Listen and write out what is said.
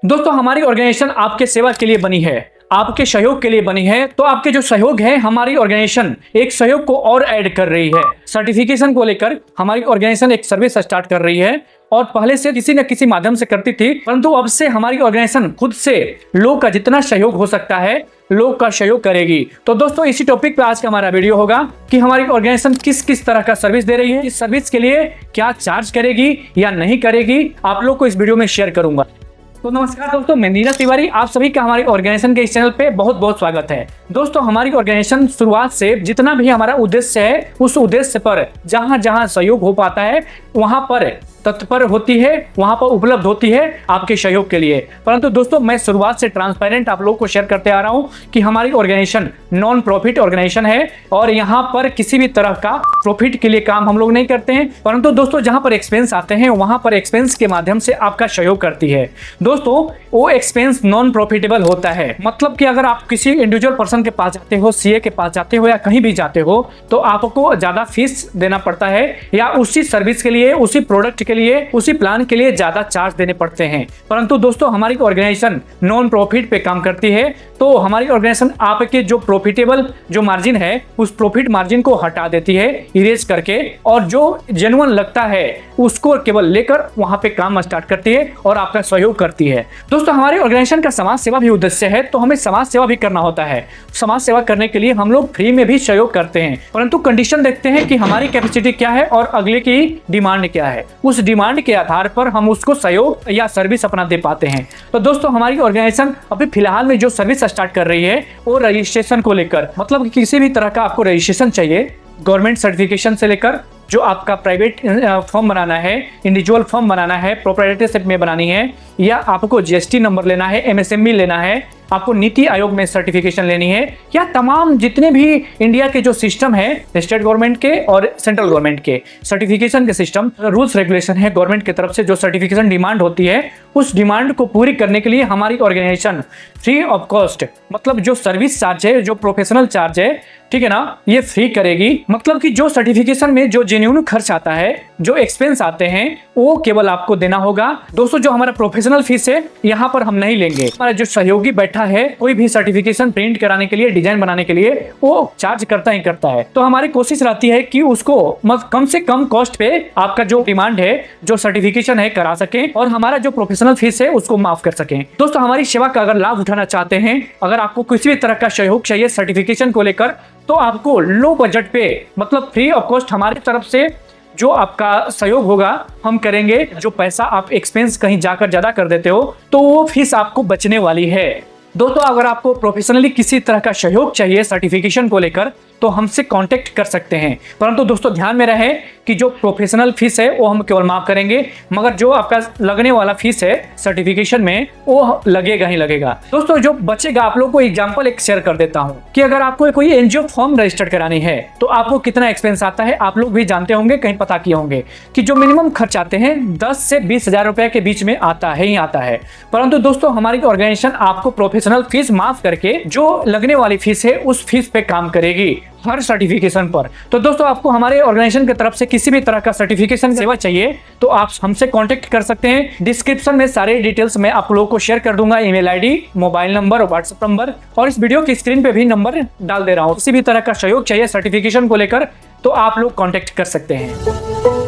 दोस्तों हमारी ऑर्गेनाइजेशन आपके सेवा के लिए बनी है, आपके सहयोग के लिए बनी है। तो आपके जो सहयोग है, हमारी ऑर्गेनाइजेशन एक सहयोग को और ऐड कर रही है। सर्टिफिकेशन को लेकर हमारी ऑर्गेनाइजेशन एक सर्विस स्टार्ट कर रही है और पहले से किसी न किसी माध्यम से करती थी, परंतु अब से हमारी ऑर्गेनाइजेशन खुद से लोग का जितना सहयोग हो सकता है लोग का सहयोग करेगी। तो दोस्तों इसी टॉपिक पे आज का हमारा वीडियो होगा कि हमारी ऑर्गेनाइजेशन किस किस तरह का सर्विस दे रही है, इस सर्विस के लिए क्या चार्ज करेगी या नहीं करेगी, आप लोग को इस वीडियो में शेयर करूंगा। तो नमस्कार दोस्तों, मैं नीरज तिवारी, आप सभी का हमारी ऑर्गेनाइजेशन के इस चैनल पे बहुत बहुत स्वागत है। दोस्तों हमारी ऑर्गेनाइजेशन शुरुआत से जितना भी हमारा उद्देश्य है, उस उद्देश्य पर जहां जहां सहयोग हो पाता है वहां पर तत्पर होती है, वहां पर उपलब्ध होती है आपके सहयोग के लिए। परंतु दोस्तों मैं शुरुआत से ट्रांसपेरेंट आप लोगों को शेयर करते आ रहा हूं कि हमारी ऑर्गेनाइजेशन नॉन प्रॉफिट ऑर्गेनाइजेशन है और यहां पर किसी भी तरह का प्रॉफिट के लिए काम हम लोग नहीं करते हैं, परंतु दोस्तों जहां पर एक्सपेंस आते हैं वहां पर एक्सपेंस के माध्यम से आपका सहयोग करती है। दोस्तों वो एक्सपेंस नॉन प्रॉफिटेबल होता है, मतलब कि अगर आप किसी इंडिविजुअल पर्सन के पास जाते हो, सीए के पास जाते हो या कहीं भी जाते हो तो आपको ज्यादा फीस देना पड़ता है या उसी सर्विस के लिए, उसी प्रोडक्ट के लिए, उसी प्लान के लिए ज्यादा चार्ज देने पड़ते हैं। परंतु दोस्तों हमारी ऑर्गेनाइजेशन नॉन प्रॉफिट पे काम करती है, तो हमारी ऑर्गेनाइजेशन आपके जो प्रॉफिटेबल जो मार्जिन है उस प्रॉफिट मार्जिन को हटा देती है इरेज करके, और जो जेन्युइन लगता है उसको केवल लेकर वहां पे काम स्टार्ट करती है और आपका सहयोग करती है। दोस्तों हमारी ऑर्गेनाइजेशन का समाज सेवा भी उद्देश्य है, तो हमें समाज सेवा भी करना होता है। समाज सेवा करने के लिए हम लोग फ्री में भी सहयोग करते हैं, परंतु कंडीशन देखते हैं कि हमारी कैपेसिटी क्या है और अगले की डिमांड क्या है, उस डिमांड के आधार पर हम उसको सहयोग या सर्विस अपना दे पाते हैं। तो दोस्तों हमारी ऑर्गेनाइजेशन अभी फिलहाल में जो सर्विस स्टार्ट कर रही है वो रजिस्ट्रेशन को लेकर, मतलब किसी भी तरह का आपको रजिस्ट्रेशन चाहिए, गवर्नमेंट सर्टिफिकेशन से लेकर जो आपका प्राइवेट फॉर्म बनाना है, इंडिविजुअल फॉर्म बनाना है, प्रोप्राइटरशिप में बनानी है, या आपको जीएसटी नंबर लेना है, एमएसएमई लेना है, आपको नीति आयोग में सर्टिफिकेशन लेनी है, या तमाम जितने भी इंडिया के जो सिस्टम है स्टेट गवर्नमेंट के और सेंट्रल गवर्नमेंट के सर्टिफिकेशन के सिस्टम रूल्स रेगुलेशन है गवर्नमेंट की तरफ से, जो सर्टिफिकेशन डिमांड होती है उस डिमांड को पूरी करने के लिए हमारी ऑर्गेनाइजेशन फ्री ऑफ कॉस्ट, मतलब जो सर्विस चार्ज है, जो प्रोफेशनल चार्ज है, ठीक है ना, ये फ्री करेगी। मतलब कि जो सर्टिफिकेशन में जो जेन्युइन खर्च आता है, जो एक्सपेंस आते हैं वो केवल आपको देना होगा। दोस्तों जो हमारा प्रोफेशनल फीस है यहाँ पर हम नहीं लेंगे। हमारा जो सहयोगी बैठा है कोई भी सर्टिफिकेशन प्रिंट कराने के लिए, डिजाइन बनाने के लिए, वो चार्ज करता ही करता है। तो हमारी कोशिश रहती है कि उसको कम से कम कॉस्ट पे आपका जो डिमांड है, जो सर्टिफिकेशन है, करा सके और हमारा जो प्रोफेशनल फीस है उसको माफ कर सके। दोस्तों हमारी सेवा का अगर लाभ उठाना चाहते हैं, अगर आपको किसी भी तरह का सहयोग चाहिए सर्टिफिकेशन को लेकर, तो आपको लो बजट पे, मतलब फ्री ऑफ कॉस्ट हमारी तरफ से जो आपका सहयोग होगा हम करेंगे। जो पैसा आप एक्सपेंस कहीं जाकर ज्यादा कर देते हो तो वो फीस आपको बचने वाली है। दोस्तों अगर आपको प्रोफेशनली किसी तरह का सहयोग चाहिए सर्टिफिकेशन को लेकर तो हमसे कांटेक्ट कर सकते हैं, परंतु दोस्तों ध्यान में रहे कि जो प्रोफेशनल फीस है वो हम केवल माफ करेंगे, मगर जो आपका लगने वाला फीस है सर्टिफिकेशन में वो लगेगा ही लगेगा। दोस्तों जो बचेगा, आप लोगों को एग्जांपल एक शेयर कर देता हूं कि अगर आपको कोई एनजीओ फॉर्म रजिस्टर करानी है तो आपको कितना एक्सपेंस आता है, आप लोग भी जानते होंगे, कहीं पता किए होंगे कि जो मिनिमम खर्च आते हैं 10 से 20 हजार रुपए के बीच में आता है ही आता है। परंतु दोस्तों हमारी ऑर्गेनाइजेशन आपको प्रोफेशनल फीस माफ करके जो लगने वाली फीस है उस फीस पे काम करेगी हर सर्टिफिकेशन पर। तो दोस्तों आपको हमारे ऑर्गेनाइजेशन की तरफ से किसी भी तरह का सर्टिफिकेशन सेवा चाहिए तो आप हमसे कांटेक्ट कर सकते हैं। डिस्क्रिप्शन में सारे डिटेल्स मैं आप लोगों को शेयर कर दूंगा, email ID, mobile number, WhatsApp number, और इस वीडियो की स्क्रीन पे भी नंबर डाल दे रहा हूँ। किसी भी तरह का सहयोग चाहिए सर्टिफिकेशन को लेकर तो आप लोग कांटेक्ट कर सकते हैं।